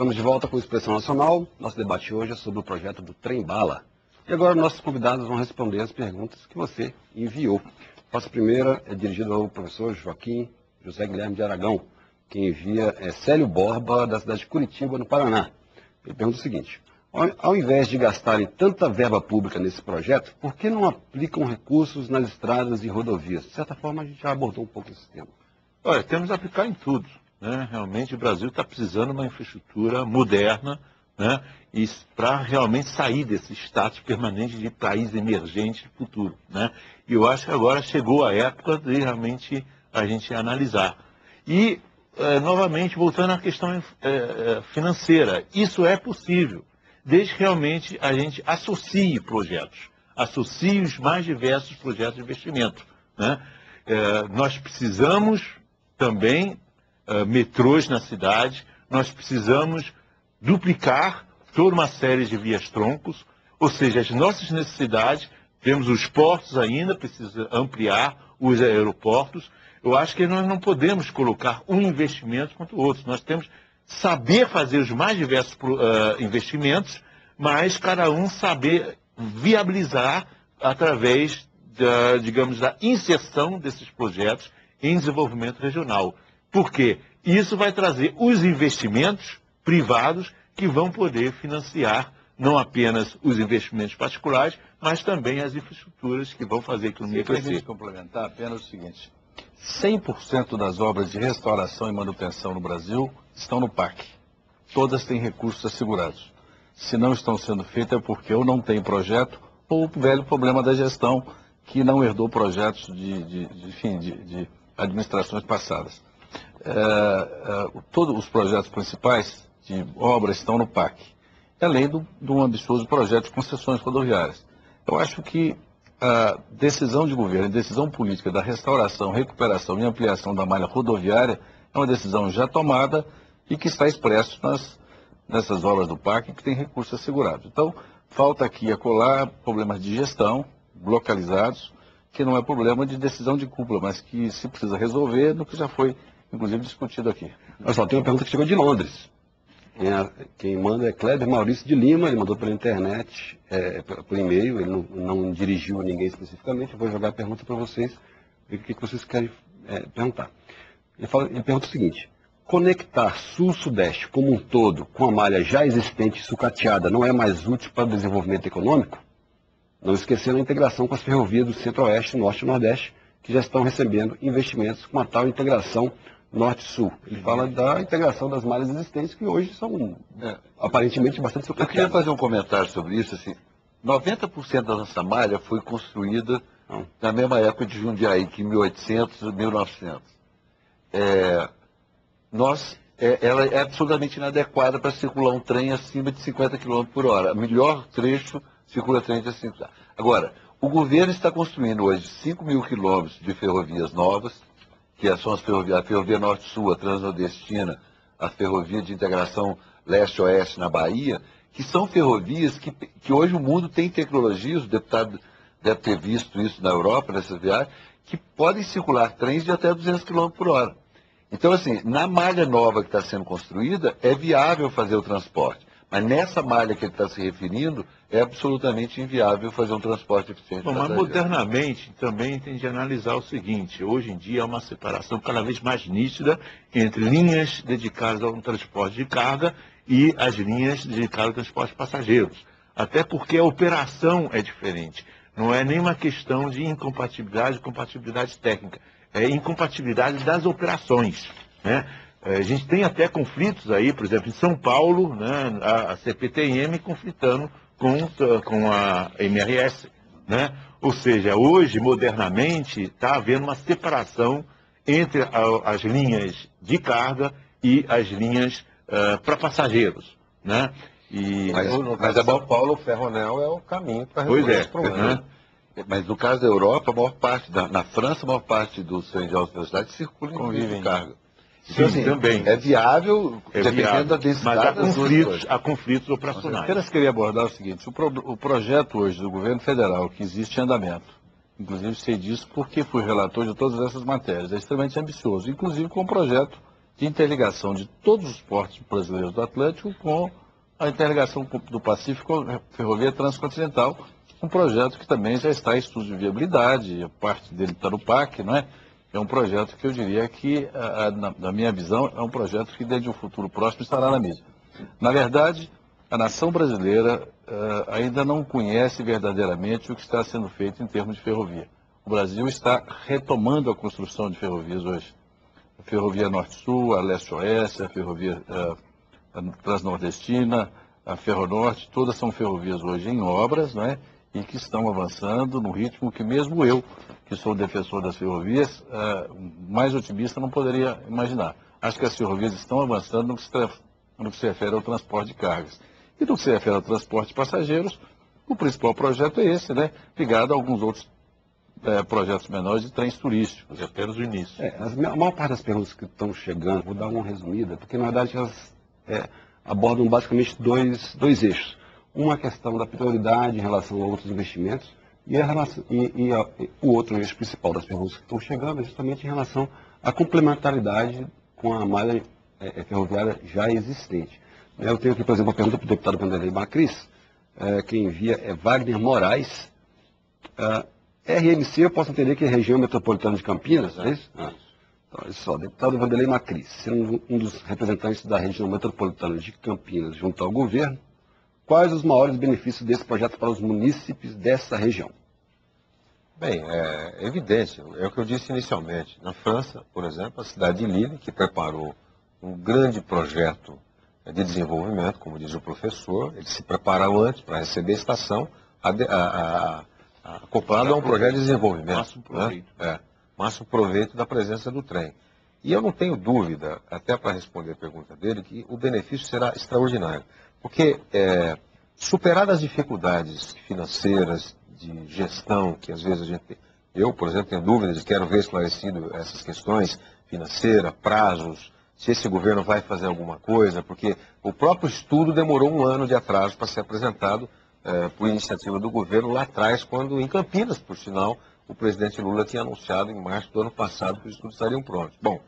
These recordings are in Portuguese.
Estamos de volta com o Expressão Nacional. Nosso debate hoje é sobre o projeto do Trem-Bala. E agora nossos convidados vão responder as perguntas que você enviou. Nossa primeira é dirigida ao professor Joaquim José Guilherme de Aragão. Quem envia é Célio Borba, da cidade de Curitiba, no Paraná. Ele pergunta o seguinte: ao invés de gastarem tanta verba pública nesse projeto, por que não aplicam recursos nas estradas e rodovias? De certa forma, a gente já abordou um pouco esse tema. Olha, temos que aplicar em tudo, né? Realmente o Brasil está precisando de uma infraestrutura moderna, né? E para realmente sair desse status permanente de país emergente futuro, né? E eu acho que agora chegou a época de realmente a gente analisar. E, novamente, voltando à questão financeira, isso é possível, desde que realmente a gente associe projetos, associe os mais diversos projetos de investimento, né? Nós precisamos também metrôs na cidade, nós precisamos duplicar toda uma série de vias-troncos, ou seja, as nossas necessidades, temos os portos ainda, precisa ampliar os aeroportos. Eu acho que nós não podemos colocar um investimento contra o outro, nós temos que saber fazer os mais diversos investimentos, mas cada um saber viabilizar através da inserção desses projetos em desenvolvimento regional. Por quê? Isso vai trazer os investimentos privados que vão poder financiar não apenas os investimentos particulares, mas também as infraestruturas que vão fazer a economia crescer. Permite complementar apenas o seguinte: 100% das obras de restauração e manutenção no Brasil estão no PAC. Todas têm recursos assegurados. Se não estão sendo feitas é porque ou não tem projeto ou o velho problema da gestão que não herdou projetos de administrações passadas. Todos os projetos principais de obras estão no PAC, além de um ambicioso projeto de concessões rodoviárias. Eu acho que a decisão de governo, a decisão política da restauração, recuperação e ampliação da malha rodoviária é uma decisão já tomada e que está expresso nessas obras do PAC que tem recursos assegurados. Então, falta aqui e acolá problemas de gestão localizados, que não é problema de decisão de cúpula, mas que se precisa resolver no que já foi, inclusive, discutido aqui. Olha só, tem uma pergunta que chegou de Londres. Quem manda é Kleber Maurício de Lima, ele mandou pela internet, por e-mail, ele não dirigiu a ninguém especificamente. Eu vou jogar a pergunta para vocês, ver o que vocês querem perguntar. Ele pergunta o seguinte: conectar sul-sudeste como um todo com a malha já existente e sucateada não é mais útil para o desenvolvimento econômico? Não esquecendo a integração com as ferrovias do centro-oeste, norte e nordeste, que já estão recebendo investimentos com a tal integração norte-sul. Ele fala da integração das malhas existentes, que hoje são aparentemente bastante sucateadas. Eu queria fazer um comentário sobre isso. Assim, 90% da nossa malha foi construída na mesma época de Jundiaí, que em 1800 e 1900. Ela é absolutamente inadequada para circular um trem acima de 50 km por hora. O melhor trecho circula trem de 50 km. Agora, o governo está construindo hoje 5 mil quilômetros de ferrovias novas, que são as ferrovias, a Ferrovia Norte-Sul, a Transnordestina, a Ferrovia de Integração Leste-Oeste na Bahia, que são ferrovias que hoje o mundo tem tecnologias, o deputado deve ter visto isso na Europa, nessas viagens, que podem circular trens de até 200 km por hora. Então, assim, na malha nova que está sendo construída, é viável fazer o transporte. Mas nessa malha que ele está se referindo, é absolutamente inviável fazer um transporte eficiente. Bom, mas modernamente também tem de analisar o seguinte: hoje em dia há uma separação cada vez mais nítida entre linhas dedicadas ao transporte de carga e as linhas dedicadas ao transporte de passageiros. Até porque a operação é diferente. Não é nenhuma questão de incompatibilidade, compatibilidade técnica. É incompatibilidade das operações, né? A gente tem até conflitos aí, por exemplo, em São Paulo, né, a CPTM conflitando com a MRS, né? Ou seja, hoje, modernamente, está havendo uma separação entre as linhas de carga e as linhas para passageiros, né? Mas a São Paulo, o Ferroviário é o caminho para resolver esse problema. Mas no caso da Europa, a maior parte, na França, a maior parte dos trens de alta velocidade circula em linhas de carga. Então, Sim, também. É viável, dependendo da densidade. Mas há conflitos operacionais. Apenas queria abordar o seguinte: o projeto hoje do governo federal, que existe em andamento, inclusive sei disso porque fui relator de todas essas matérias, é extremamente ambicioso, inclusive com um projeto de interligação de todos os portos brasileiros do Atlântico com a interligação do Pacífico com a ferrovia transcontinental, um projeto que também já está em estudo de viabilidade, a parte dele está no PAC, não é? É um projeto que eu diria que, na minha visão, é um projeto que dentro de um futuro próximo estará na mídia. Na verdade, a nação brasileira ainda não conhece verdadeiramente o que está sendo feito em termos de ferrovia. O Brasil está retomando a construção de ferrovias hoje. A ferrovia Norte-Sul, a Leste-Oeste, a ferrovia Transnordestina, a Ferronorte, todas são ferrovias hoje em obras, né, e que estão avançando no ritmo que mesmo eu, que sou defensor das ferrovias, mais otimista não poderia imaginar. Acho que as ferrovias estão avançando no que se refere ao transporte de cargas. E no que se refere ao transporte de passageiros, o principal projeto é esse, né, ligado a alguns outros projetos menores de trens turísticos. É apenas o início. A maior parte das perguntas que estão chegando, vou dar uma resumida, porque na verdade elas abordam basicamente dois eixos. Uma questão da prioridade em relação a outros investimentos e o outro eixo principal das perguntas que estão chegando é justamente em relação à complementaridade com a malha ferroviária já existente. Eu tenho aqui, por exemplo, uma pergunta para o deputado Vanderlei Macris, quem envia é Wagner Moraes. RMC, eu posso entender que é região metropolitana de Campinas, é isso? Então, olha só, deputado Vanderlei Macris, sendo um dos representantes da região metropolitana de Campinas junto ao governo, quais os maiores benefícios desse projeto para os munícipes dessa região? Bem, é evidente, é o que eu disse inicialmente. Na França, por exemplo, a cidade de Lille, que preparou um grande projeto de desenvolvimento, como diz o professor, eles se prepararam antes para receber a estação, acoplado a um projeto de desenvolvimento. Máximo proveito. Né? Máximo proveito da presença do trem. E eu não tenho dúvida, até para responder a pergunta dele, que o benefício será extraordinário. Porque, superadas as dificuldades financeiras, de gestão, que às vezes eu, por exemplo, tenho dúvidas e quero ver esclarecido essas questões financeiras, prazos, se esse governo vai fazer alguma coisa, porque o próprio estudo demorou 1 ano de atraso para ser apresentado por iniciativa do governo lá atrás, quando em Campinas, por sinal, o presidente Lula tinha anunciado em março do ano passado que os estudos estariam prontos. Bom,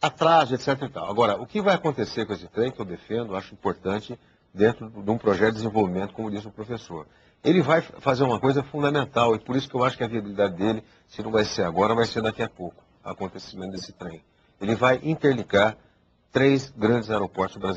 atraso, etc. e tal. Agora, o que vai acontecer com esse trem, que eu defendo, acho importante, dentro de um projeto de desenvolvimento, como disse o professor. Ele vai fazer uma coisa fundamental, e por isso que eu acho que a viabilidade dele, se não vai ser agora, vai ser daqui a pouco, o acontecimento desse trem. Ele vai interligar 3 grandes aeroportos brasileiros.